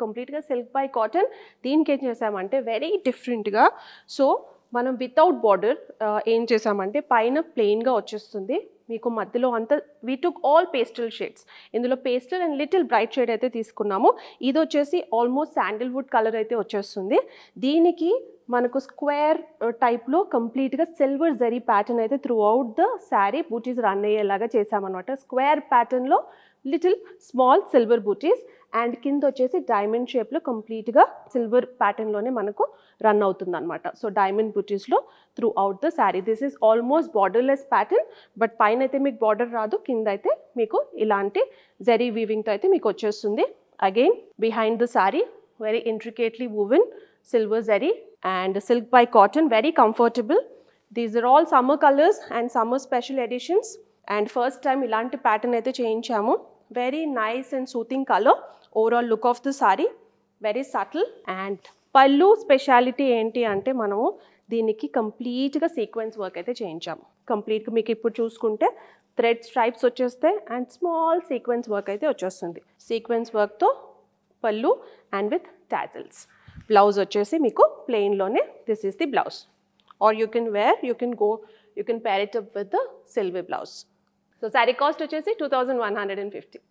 కంప్లీట్గా silk by cotton. దీనికి ఏం చేసామంటే వెరీ డిఫరెంట్గా, సో మనం వితౌట్ బార్డర్ ఏం చేసామంటే పైన ప్లెయిన్గా వచ్చేస్తుంది, మీకు మధ్యలో అంతా we took all pastel shades. ఇందులో pastel and little bright shade అయితే తీసుకున్నాము. ఇది వచ్చేసి ఆల్మోస్ట్ శాండిల్వుడ్ కలర్ అయితే వచ్చేస్తుంది. దీనికి మనకు స్క్వేర్ టైప్లో కంప్లీట్గా సిల్వర్ జరీ ప్యాటర్న్ అయితే త్రూ అవుట్ ద శారీ బూటీస్ రన్ అయ్యేలాగా చేసామన్నమాట. స్క్వేర్ ప్యాటర్న్లో లిటిల్ స్మాల్ సిల్వర్ బూటీస్ అండ్ కింద వచ్చేసి డైమండ్ షేప్లో కంప్లీట్గా సిల్వర్ ప్యాటర్న్లోనే మనకు రన్ అవుతుంది అనమాట. సో డైమండ్ బూటీస్లో throughout the sari. This is almost borderless pattern, but పైన అయితే మీకు బార్డర్ రాదు, కింద అయితే మీకు ఇలాంటి జరీ వీవింగ్తో అయితే మీకు వచ్చేస్తుంది. Again behind the sari very intricately woven silver zari and silk by cotton, very comfortable. These are all summer colors and summer special editions, and first time ilanti pattern aithe cheyinchamu. Very nice and soothing color. Overall look of the saree very subtle. And pallu speciality enti ante manamu దీనికి కంప్లీట్గా sequence work అయితే చేయించాము. కంప్లీట్గా మీకు ఇప్పుడు చూసుకుంటే thread stripes వచ్చేస్తాయి and small sequence work అయితే వచ్చేస్తుంది. సీక్వెన్స్ వర్క్తో పళ్ళు అండ్ విత్ టాజిల్స్. బ్లౌజ్ వచ్చేసి మీకు ప్లెయిన్లోనే, this is the blouse. Or you can wear, you can pair it up with the silver blouse. So sari cost వచ్చేసి 2150.